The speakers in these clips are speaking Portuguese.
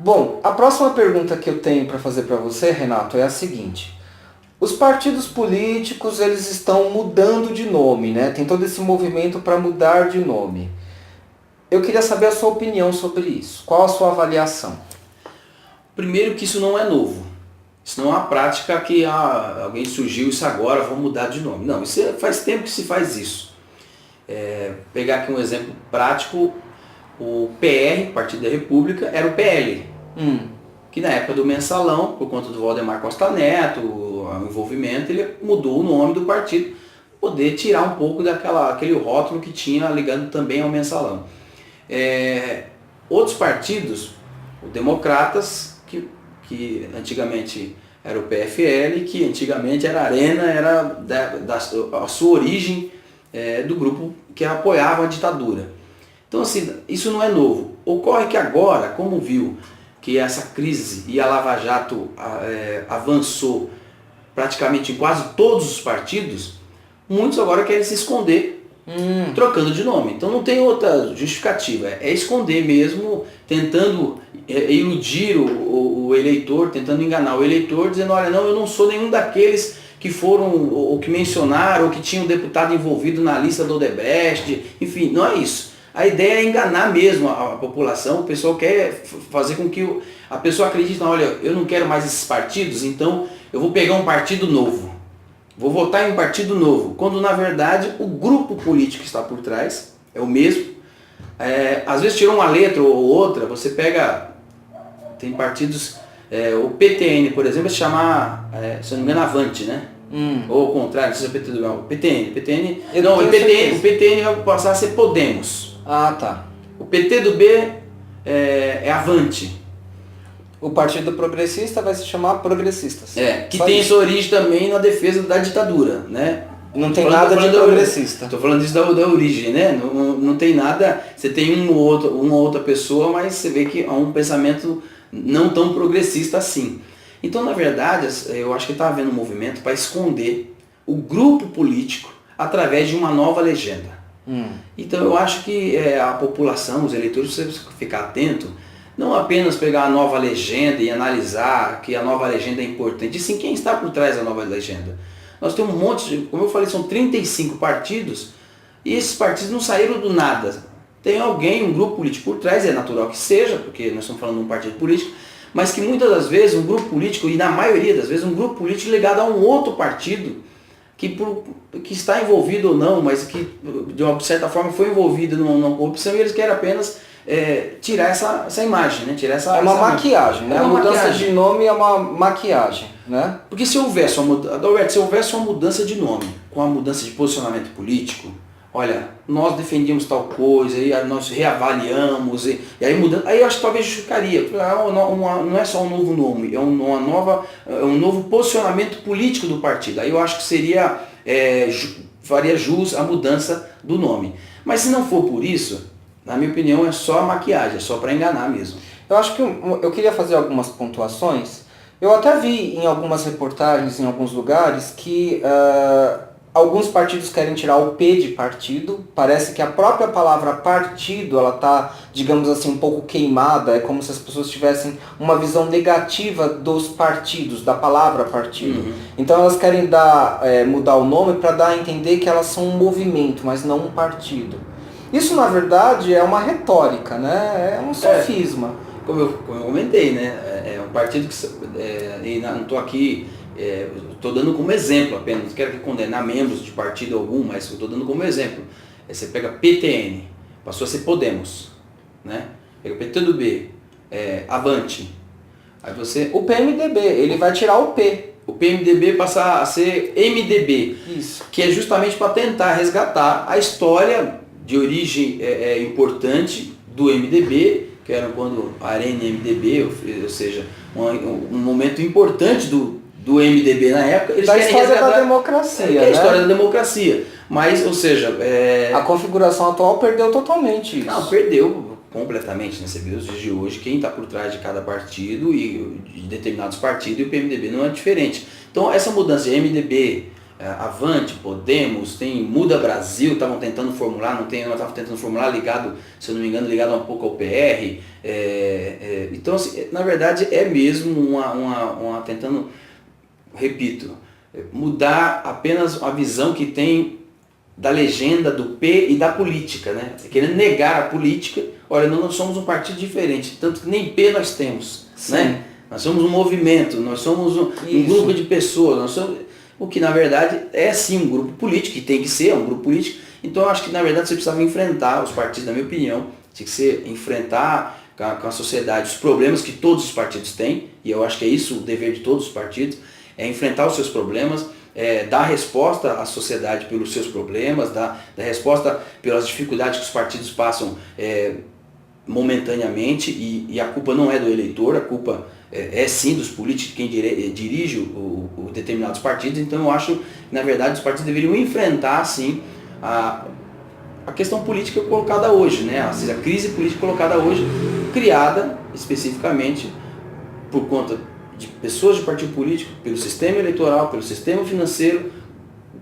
Bom, a próxima pergunta que eu tenho para fazer para você, Renato, é a seguinte. Os partidos políticos, eles estão mudando de nome, né? Tem todo esse movimento para mudar de nome. Eu queria saber a sua opinião sobre isso. Qual a sua avaliação? Primeiro que isso não é novo. Isso não é uma prática que alguém surgiu isso agora, vamos mudar de nome. Não, isso faz tempo que se faz isso. Pegar aqui um exemplo prático, o PR, Partido da República, era o PL. Que na época do mensalão, por conta do Valdemar Costa Neto, o envolvimento, ele mudou o nome do partido, para poder tirar um pouco daquele rótulo que tinha ligando também ao mensalão. Outros partidos, o Democratas, que antigamente era o PFL, que antigamente era a Arena, era a sua origem do grupo que apoiava a ditadura. Então assim, isso não é novo. Ocorre que agora, como viu que essa crise e a Lava Jato avançou praticamente em quase todos os partidos, muitos agora querem se esconder trocando de nome. Então não tem outra justificativa, é esconder mesmo, tentando iludir o eleitor, tentando enganar o eleitor, dizendo, olha, não, eu não sou nenhum daqueles que foram, ou que mencionaram, ou que tinham um deputado envolvido na lista do Odebrecht, enfim, não é isso. A ideia é enganar mesmo a população, o pessoal quer fazer com que a pessoa acredite, olha, eu não quero mais esses partidos, então eu vou pegar um partido novo. Vou votar em um partido novo, quando na verdade o grupo político que está por trás é o mesmo. Às vezes tirou uma letra ou outra, você pega, tem partidos, o PTN, por exemplo, se chamar, se não me engano, Avante, né? Ou ao contrário, não sei se é o PTN, o PTN vai passar a ser Podemos. Ah, tá. O PT do B é Avante. O Partido Progressista vai se chamar Progressistas. Que tem sua origem também na defesa da ditadura, né? Não tem nada de progressista. Estou falando isso da origem, né? Não tem nada, você tem uma outra pessoa, mas você vê que há um pensamento não tão progressista assim. Então, na verdade, eu acho que está havendo um movimento para esconder o grupo político através de uma nova legenda. Então, eu acho que a população, os eleitores, precisam ficar atento, não apenas pegar a nova legenda e analisar que a nova legenda é importante, e sim quem está por trás da nova legenda. Nós temos um monte como eu falei, são 35 partidos, e esses partidos não saíram do nada. Tem alguém, um grupo político por trás, é natural que seja, porque nós estamos falando de um partido político, mas que muitas das vezes um grupo político, e na maioria das vezes um grupo político ligado a um outro partido, que está envolvido ou não, mas que de uma certa forma foi envolvido numa corrupção, e eles querem apenas tirar essa imagem, né? Tirar essa maquiagem, né? A mudança de nome é uma maquiagem, né? Porque se houvesse uma mudança de nome, com a mudança de posicionamento político, olha, nós defendíamos tal coisa, e nós reavaliamos, e aí mudando, aí eu acho que talvez justificaria. Não é só um novo nome, é um novo posicionamento político do partido. Aí eu acho que seria, faria jus à mudança do nome. Mas se não for por isso, na minha opinião, é só maquiagem, é só para enganar mesmo. Eu acho que eu queria fazer algumas pontuações. Eu até vi em algumas reportagens, em alguns lugares, que alguns partidos querem tirar o P de partido. Parece que a própria palavra partido, ela está, digamos assim, um pouco queimada. É como se as pessoas tivessem uma visão negativa dos partidos, da palavra partido. Então elas querem mudar o nome para dar a entender que elas são um movimento, mas não um partido. Isso, na verdade, é uma retórica, né? É um sofisma. Como eu comentei, né? É um partido que... e não estou aqui... estou dando como exemplo apenas. Não quero condenar membros de partido algum, mas estou dando como exemplo. Você pega PTN, passou a ser Podemos, né? Pega o PT do B, Avante. Aí você... O PMDB, ele vai tirar o P. O PMDB passa a ser MDB. Isso. Que é justamente para tentar resgatar a história de origem importante do MDB, que era quando a Arena MDB, ou seja, um momento importante do MDB na época. Eles da história da democracia, né? A história da democracia. Mas, ou seja... A configuração atual perdeu totalmente isso. Não, perdeu completamente, né? Você vê os dias de hoje, quem está por trás de cada partido e de determinados partidos, e o PMDB não é diferente. Então, essa mudança de MDB, Avante, Podemos, tem Muda Brasil, estavam tentando formular, não estavam tentando formular ligado, se eu não me engano, ligado um pouco ao PR. Então, assim, na verdade, é mesmo tentando, repito, mudar apenas a visão que tem da legenda do P e da política, né? Querendo negar a política. Olha, nós somos um partido diferente, tanto que nem P nós temos, né? Nós somos um movimento, nós somos um grupo de pessoas, nós somos, o que na verdade é sim um grupo político, que tem que ser um grupo político. Então eu acho que na verdade você precisava enfrentar os partidos, na minha opinião, tinha que ser enfrentar com a sociedade os problemas que todos os partidos têm, e eu acho que é isso o dever de todos os partidos, é enfrentar os seus problemas, dar resposta à sociedade pelos seus problemas, dar resposta pelas dificuldades que os partidos passam momentaneamente, e a culpa não é do eleitor, a culpa é sim dos políticos, quem dirige o determinados partidos. Então eu acho que na verdade os partidos deveriam enfrentar sim a questão política colocada hoje, né? A crise política colocada hoje, criada especificamente por conta de pessoas de partido político, pelo sistema eleitoral, pelo sistema financeiro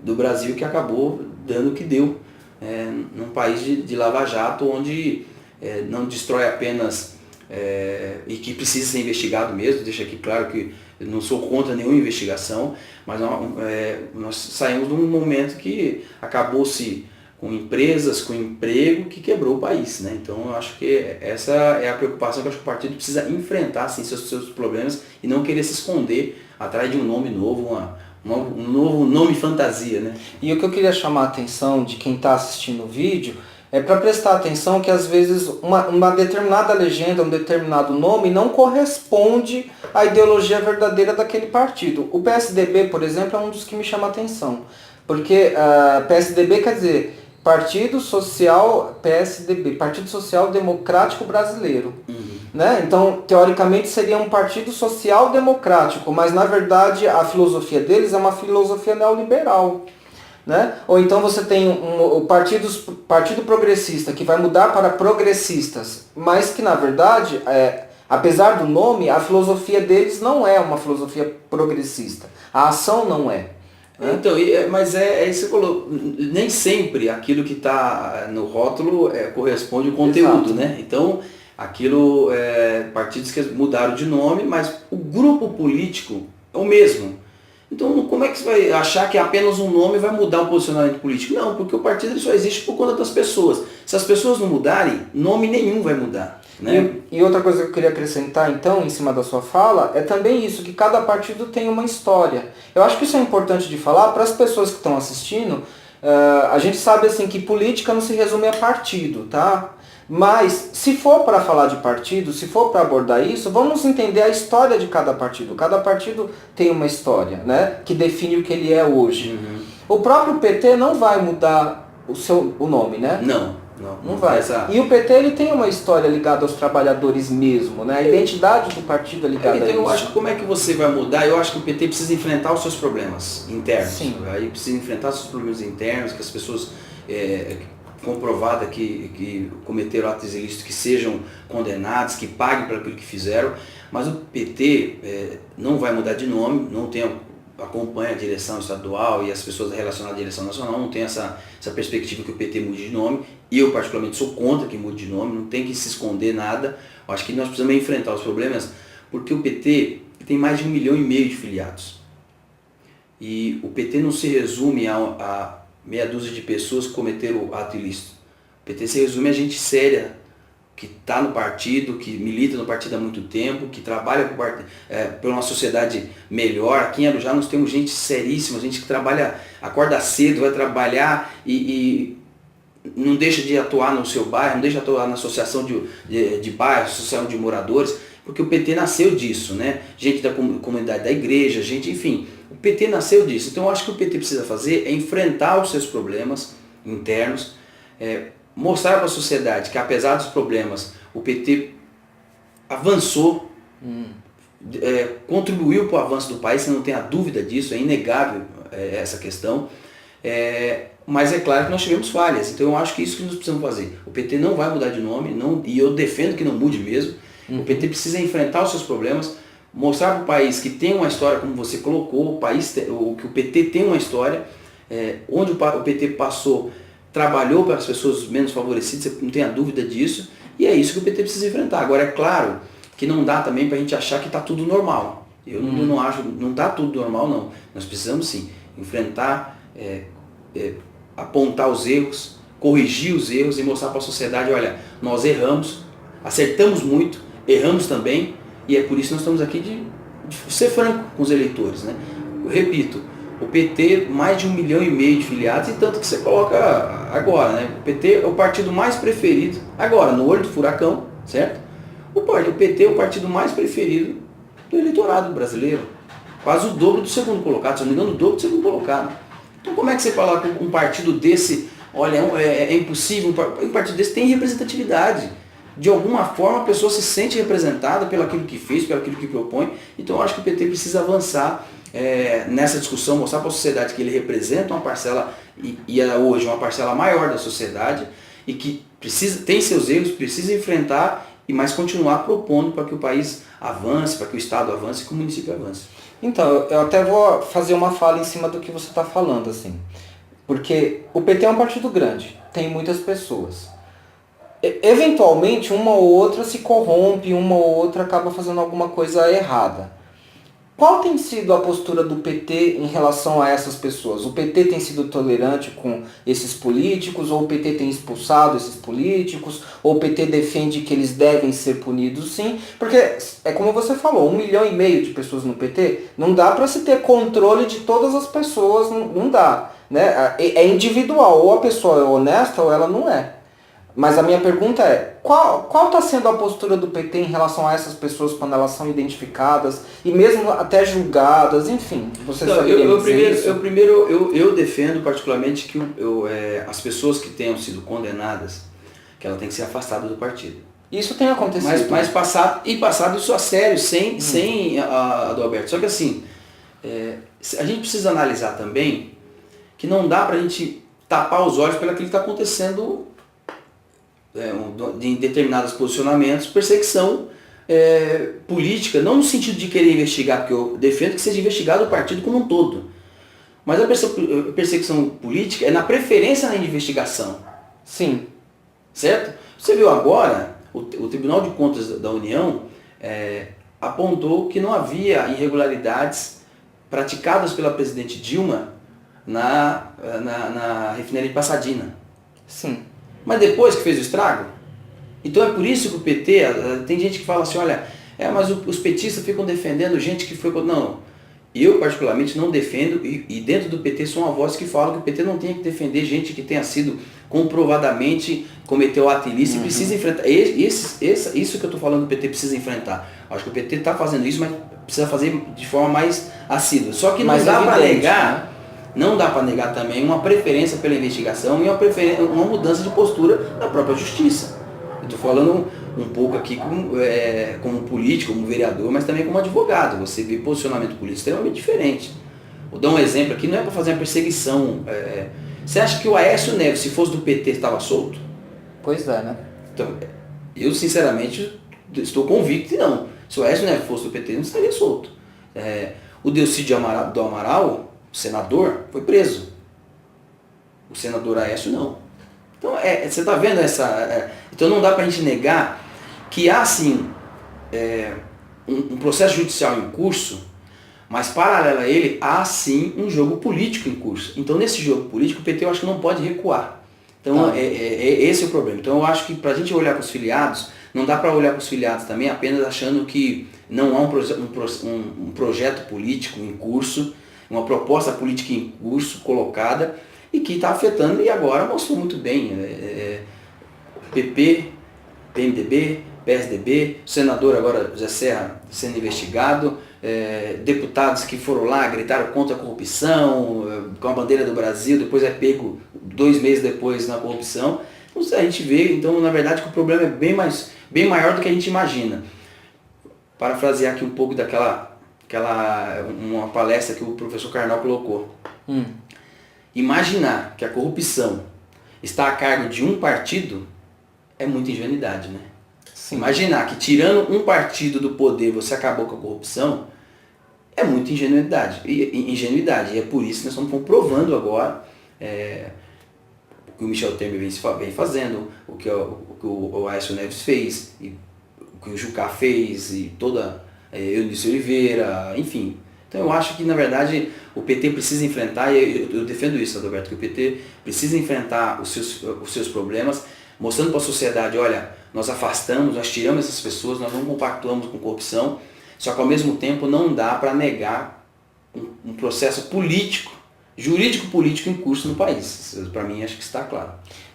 do Brasil, que acabou dando o que deu num país de lava-jato, onde não destrói apenas e que precisa ser investigado mesmo. Deixa aqui claro que eu não sou contra nenhuma investigação, mas nós saímos de um momento que acabou-se com empresas, com emprego, que quebrou o país, né? Então eu acho que essa é a preocupação que eu acho que o partido precisa enfrentar, assim, seus problemas, e não querer se esconder atrás de um nome novo, um novo nome fantasia, né? E o que eu queria chamar a atenção de quem está assistindo o vídeo é para prestar atenção que às vezes uma determinada legenda, um determinado nome não corresponde à ideologia verdadeira daquele partido. O PSDB, por exemplo, é um dos que me chama a atenção, porque PSDB quer dizer Partido Social Democrático Brasileiro. Né? Então, teoricamente, seria um partido social democrático, mas na verdade a filosofia deles é uma filosofia neoliberal. Né? Ou então você tem o Partido Progressista, que vai mudar para progressistas, mas que na verdade, apesar do nome, a filosofia deles não é uma filosofia progressista. A ação não é. Então, mas isso que você falou, nem sempre aquilo que está no rótulo corresponde ao conteúdo, né? Então, aquilo, partidos que mudaram de nome, mas o grupo político é o mesmo. Então, como é que você vai achar que apenas um nome vai mudar o posicionamento político? Não, porque o partido ele só existe por conta das pessoas. Se as pessoas não mudarem, nome nenhum vai mudar. Né? E outra coisa que eu queria acrescentar, então, em cima da sua fala, é também isso, que cada partido tem uma história. Eu acho que isso é importante de falar para as pessoas que estão assistindo. A gente sabe assim que política não se resume a partido, tá? Mas, se for para falar de partido, se for para abordar isso, vamos entender a história de cada partido. Cada partido tem uma história, né, que define o que ele é hoje. O próprio PT não vai mudar o nome, né? Não vai. E o PT ele tem uma história ligada aos trabalhadores mesmo, né? A identidade do partido é ligada a isso. Então eu acho que como é que você vai mudar? Eu acho que o PT precisa enfrentar os seus problemas internos. Sim. Aí precisa enfrentar os seus problemas internos, que as pessoas comprovada que cometeram atos ilícitos, que sejam condenados, que paguem por aquilo que fizeram. Mas o PT não vai mudar de nome, não acompanha a direção estadual e as pessoas relacionadas à direção nacional, não tem essa perspectiva que o PT mude de nome. E eu particularmente sou contra que mude de nome, não tem que se esconder nada. Eu acho que nós precisamos enfrentar os problemas, porque o PT tem mais de 1,5 milhão de filiados. E o PT não se resume a meia dúzia de pessoas que cometeram ato ilícito. O PT se resume a gente séria, que está no partido, que milita no partido há muito tempo, que trabalha por uma sociedade melhor. Aqui em Arujá nós temos gente seríssima, gente que trabalha, acorda cedo, vai trabalhar e não deixa de atuar no seu bairro, não deixa de atuar na associação de bairros, associação de moradores, porque o PT nasceu disso, né? Gente da comunidade da igreja, gente, enfim, o PT nasceu disso. Então eu acho que o PT precisa fazer é enfrentar os seus problemas internos, mostrar para a sociedade que apesar dos problemas, o PT avançou, contribuiu para o avanço do país, você não tem a dúvida disso, é inegável essa questão. Mas é claro que nós tivemos falhas, então eu acho que isso que nós precisamos fazer. O PT não vai mudar de nome, e eu defendo que não mude mesmo. O PT precisa enfrentar os seus problemas, mostrar para o país que tem uma história, como você colocou, que o PT tem uma história, onde o PT passou, trabalhou para as pessoas menos favorecidas, você não tenha dúvida disso, e é isso que o PT precisa enfrentar. Agora, é claro que não dá também para a gente achar que está tudo normal. Eu não acho, não está tudo normal, não. Nós precisamos sim enfrentar, apontar os erros, corrigir os erros e mostrar para a sociedade, olha, nós erramos, acertamos muito, erramos também, e é por isso que nós estamos aqui de ser franco com os eleitores, né? Eu repito, o PT, mais de 1,5 milhão de filiados, e tanto que você coloca agora, né? O PT é o partido mais preferido, agora, no olho do furacão, certo? O PT é o partido mais preferido do eleitorado brasileiro. Quase o dobro do segundo colocado, se não me engano, o dobro do segundo colocado. Então como é que você fala com um partido desse, olha, é impossível, um partido desse tem representatividade. De alguma forma a pessoa se sente representada pelo aquilo que fez, pelo aquilo que propõe. Então eu acho que o PT precisa avançar nessa discussão, mostrar para a sociedade que ele representa uma parcela, e é hoje uma parcela maior da sociedade, e que tem seus erros, precisa enfrentar, mas continuar propondo para que o país avance, para que o Estado avance e que o município avance. Então, eu até vou fazer uma fala em cima do que você está falando, assim. Porque o PT é um partido grande, tem muitas pessoas. Eventualmente, uma ou outra se corrompe, uma ou outra acaba fazendo alguma coisa errada. Qual tem sido a postura do PT em relação a essas pessoas? O PT tem sido tolerante com esses políticos, ou o PT tem expulsado esses políticos, ou o PT defende que eles devem ser punidos sim? Porque, é como você falou, 1,5 milhão de pessoas no PT, não dá para se ter controle de todas as pessoas, não dá. Né? É individual, ou a pessoa é honesta ou ela não é. Mas a minha pergunta é, qual está sendo a postura do PT em relação a essas pessoas quando elas são identificadas e mesmo até julgadas, enfim? Você saberia dizer isso? Eu defendo particularmente que as pessoas que tenham sido condenadas, que ela tem que ser afastada do partido. Isso tem acontecido. Mas passado isso a sério, sem Adalberto. Só que assim, a gente precisa analisar também que não dá para a gente tapar os olhos pelo aquilo que está acontecendo em determinados posicionamentos, perseguição política, não no sentido de querer investigar, porque eu defendo que seja investigado o partido como um todo, mas a perseguição política é na preferência na investigação. Sim. Certo? Você viu agora, o Tribunal de Contas da União apontou que não havia irregularidades praticadas pela presidente Dilma na refinaria de Pasadena. Sim. Mas depois que fez o estrago? Então é por isso que o PT, tem gente que fala assim, olha, mas os petistas ficam defendendo gente que foi... Não, eu particularmente não defendo, e dentro do PT são uma voz que fala que o PT não tem que defender gente que tenha sido comprovadamente cometeu ato ilícito e precisa enfrentar. Isso que eu estou falando, o PT precisa enfrentar. Acho que o PT está fazendo isso, mas precisa fazer de forma mais assídua. Só que não dá para negar... Né? Não dá para negar também uma preferência pela investigação e uma mudança de postura da própria justiça. Eu estou falando um pouco aqui como político, como vereador, mas também como advogado. Você vê posicionamento político extremamente diferente. Vou dar um exemplo aqui, não é para fazer uma perseguição. Você acha que o Aécio Neves, se fosse do PT, estava solto? Pois é, né? Então, eu sinceramente estou convicto que não. Se o Aécio Neves fosse do PT, não estaria solto. O Delcídio do Amaral, senador, foi preso. O senador Aécio não. Então, você está vendo essa... então não dá para a gente negar que há sim um processo judicial em curso, mas paralelo a ele, há sim um jogo político em curso. Então nesse jogo político o PT eu acho que não pode recuar. Então esse é o problema. Então eu acho que para a gente olhar para os filiados, não dá para olhar para os filiados também apenas achando que não há um projeto político em curso, uma proposta política em curso, colocada, e que está afetando, e agora mostrou muito bem, PP, PMDB, PSDB, o senador agora José Serra sendo investigado, deputados que foram lá, gritaram contra a corrupção, com a bandeira do Brasil, depois é pego 2 meses depois na corrupção. Então a gente vê, então, na verdade, que o problema é bem maior do que a gente imagina. Parafrasear aqui um pouco uma palestra que o professor Karnal colocou. Imaginar que a corrupção está a cargo de um partido é muita ingenuidade, né? Sim. Imaginar que tirando um partido do poder você acabou com a corrupção é muita ingenuidade. E é por isso que nós estamos comprovando agora o que o Michel Temer vem fazendo, o que o Aécio Neves fez, e o que o Jucá fez, e toda Eunice Oliveira, enfim. Então eu acho que, na verdade, o PT precisa enfrentar, e eu defendo isso, Adalberto, que o PT precisa enfrentar os seus problemas, mostrando para a sociedade, olha, nós afastamos, nós tiramos essas pessoas, nós não compactuamos com corrupção, só que ao mesmo tempo não dá para negar um processo político, jurídico-político em curso no país. Para mim, acho que está claro.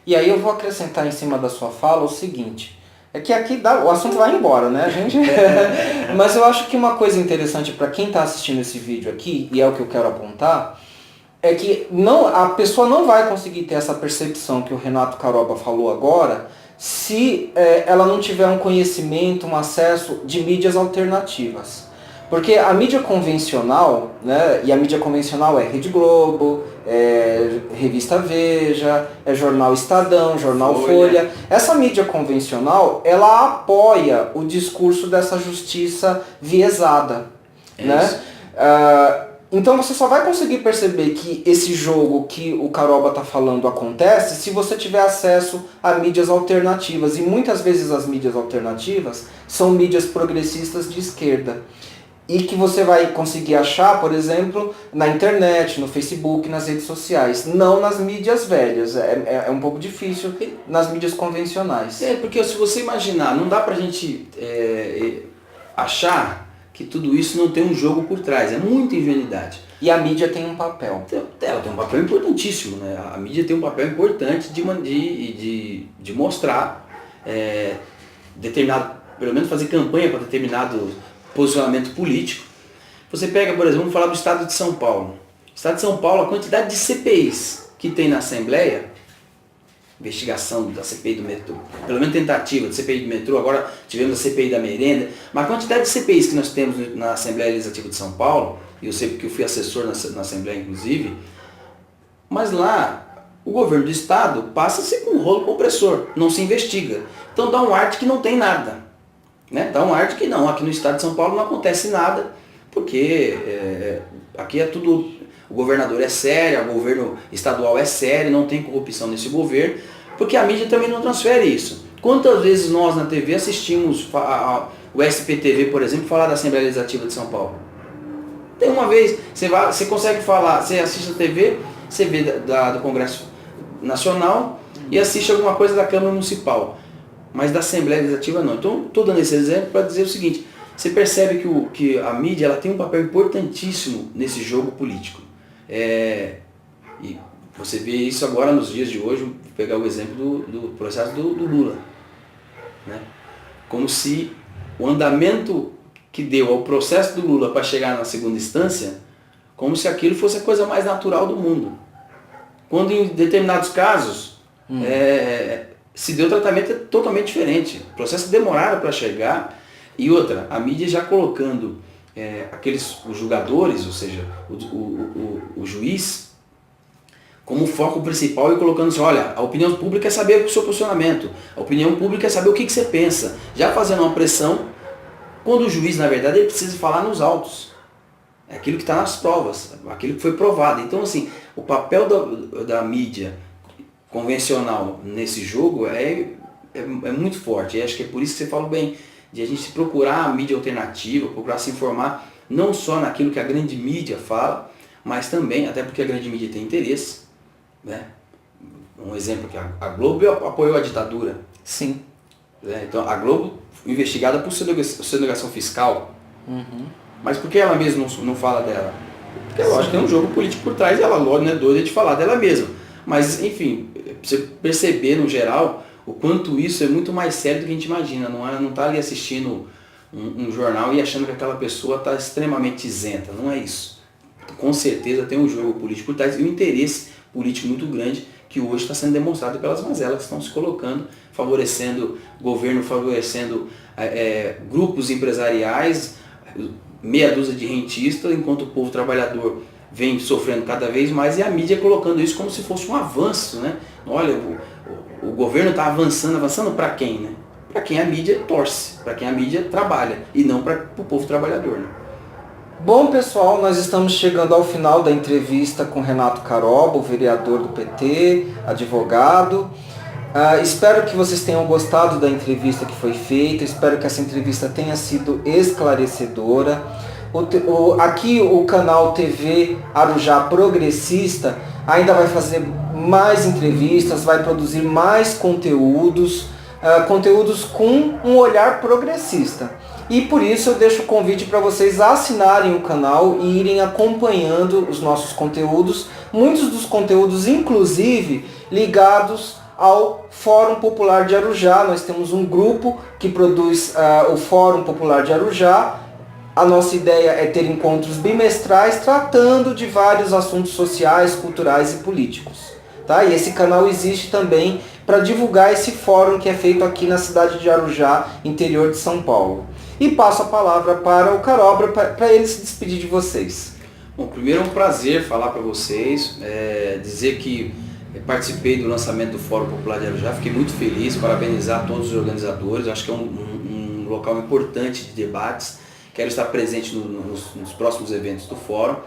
E aí eu vou acrescentar em cima da sua fala o seguinte, é que aqui o assunto vai embora, né, gente? Mas eu acho que uma coisa interessante para quem está assistindo esse vídeo aqui, e é o que eu quero apontar, é que a pessoa não vai conseguir ter essa percepção que o Renato Caroba falou agora, se ela não tiver um conhecimento, um acesso de mídias alternativas. Porque a mídia convencional, né, e a mídia convencional é Rede Globo, Revista Veja, Jornal Estadão, Jornal Folha. Essa mídia convencional, ela apoia o discurso dessa justiça viesada. Né? Então você só vai conseguir perceber que esse jogo que o Caroba está falando acontece se você tiver acesso a mídias alternativas. E muitas vezes as mídias alternativas são mídias progressistas de esquerda. E que você vai conseguir achar, por exemplo, na internet, no Facebook, nas redes sociais. Não nas mídias velhas. É um pouco difícil nas mídias convencionais. Porque se você imaginar, não dá pra gente achar que tudo isso não tem um jogo por trás. É muita ingenuidade. E a mídia tem um papel. Ela tem um papel importantíssimo, né? A mídia tem um papel importante de mostrar determinado, pelo menos fazer campanha para determinado posicionamento político. Você pega, por exemplo, vamos falar do Estado de São Paulo. O Estado de São Paulo, a quantidade de CPIs que tem na Assembleia, investigação da CPI do metrô, pelo menos tentativa de CPI do metrô, agora tivemos a CPI da merenda, mas a quantidade de CPIs que nós temos na Assembleia Legislativa de São Paulo, e eu sei porque eu fui assessor na Assembleia inclusive, mas lá o governo do Estado passa-se com um rolo compressor, não se investiga. Então dá um ar de que não tem nada. Né? Dá um ar de que não, aqui no Estado de São Paulo não acontece nada, porque aqui é tudo, o governador é sério, o governo estadual é sério, não tem corrupção nesse governo, porque a mídia também não transfere isso. Quantas vezes nós na TV assistimos o SPTV, por exemplo, falar da Assembleia Legislativa de São Paulo? Tem uma vez, você consegue falar, você assiste a TV, você vê do Congresso Nacional e assiste alguma coisa da Câmara Municipal. Mas da Assembleia Legislativa não. Então, estou dando esse exemplo para dizer o seguinte, você percebe que a mídia ela tem um papel importantíssimo nesse jogo político. E você vê isso agora nos dias de hoje, vou pegar o exemplo do processo do Lula. Né? Como se o andamento que deu ao processo do Lula para chegar na segunda instância, como se aquilo fosse a coisa mais natural do mundo. Quando em determinados casos... se deu tratamento totalmente diferente. O processo demoraram para chegar. E outra, a mídia já colocando os julgadores, ou seja, o juiz, como foco principal e colocando assim, olha, a opinião pública é saber o seu posicionamento, a opinião pública é saber o que você pensa. Já fazendo uma pressão, quando o juiz, na verdade, ele precisa falar nos autos. É aquilo que está nas provas, aquilo que foi provado. Então, assim, o papel da mídia convencional nesse jogo é muito forte. E acho que é por isso que você fala bem, de a gente procurar a mídia alternativa, procurar se informar não só naquilo que a grande mídia fala, mas também, até porque a grande mídia tem interesse. Né? Um exemplo aqui, a Globo apoiou a ditadura. Sim. Então a Globo investigada por sonegação fiscal. Uhum. Mas por que ela mesma não fala dela? Porque lógico que tem um jogo político por trás e ela logo não é doida de falar dela mesma. Mas enfim, você perceber no geral o quanto isso é muito mais sério do que a gente imagina. Não está ali assistindo um jornal e achando que aquela pessoa está extremamente isenta. Não é isso. Com certeza tem um jogo político por trás e um interesse político muito grande que hoje está sendo demonstrado pelas mazelas que estão se colocando, favorecendo o governo, favorecendo grupos empresariais, meia dúzia de rentistas, enquanto o povo trabalhador vem sofrendo cada vez mais e a mídia colocando isso como se fosse um avanço. Né? Olha, o governo está avançando para quem? Né? para quem a mídia torce, para quem a mídia trabalha, e não para o povo trabalhador. Né? Bom, pessoal, nós estamos chegando ao final da entrevista com Renato Caroba, o vereador do PT, advogado. Espero que vocês tenham gostado da entrevista que foi feita, espero que essa entrevista tenha sido esclarecedora. Aqui o canal TV Arujá Progressista ainda vai fazer mais entrevistas, vai produzir mais conteúdos, conteúdos com um olhar progressista. E por isso eu deixo o convite para vocês assinarem o canal e irem acompanhando os nossos conteúdos, muitos dos conteúdos inclusive ligados ao Fórum Popular de Arujá. Nós temos um grupo que produz o Fórum Popular de Arujá. A nossa ideia é ter encontros bimestrais tratando de vários assuntos sociais, culturais e políticos. Tá? E esse canal existe também para divulgar esse fórum que é feito aqui na cidade de Arujá, interior de São Paulo. E passo a palavra para o Caroba para ele se despedir de vocês. Bom, primeiro é um prazer falar para vocês, dizer que participei do lançamento do Fórum Popular de Arujá, fiquei muito feliz, parabenizar todos os organizadores, acho que é um local importante de debates, quero estar presente nos próximos eventos do Fórum.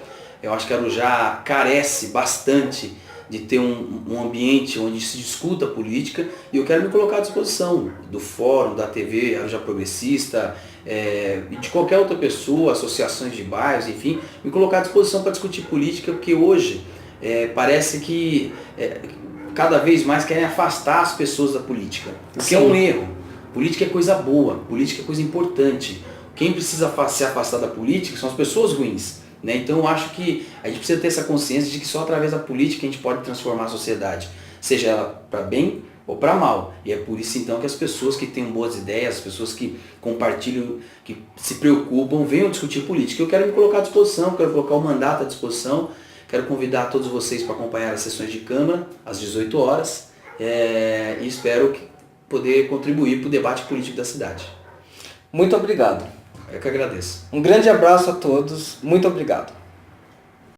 Eu acho que Arujá carece bastante de ter um ambiente onde se discuta política, e eu quero me colocar à disposição do Fórum, da TV Arujá Progressista, e de qualquer outra pessoa, associações de bairros, enfim, me colocar à disposição para discutir política, porque hoje parece que cada vez mais querem afastar as pessoas da política, o que é um erro. Política é coisa boa, política é coisa importante. Quem precisa se afastar da política são as pessoas ruins. Né? Então eu acho que a gente precisa ter essa consciência de que só através da política a gente pode transformar a sociedade, seja ela para bem ou para mal. E é por isso então que as pessoas que têm boas ideias, as pessoas que compartilham, que se preocupam, venham discutir política. Eu quero me colocar à disposição, quero colocar o mandato à disposição, quero convidar todos vocês para acompanhar as sessões de Câmara às 18 horas e espero poder contribuir para o debate político da cidade. Muito obrigado. Eu que agradeço. Um grande abraço a todos. Muito obrigado.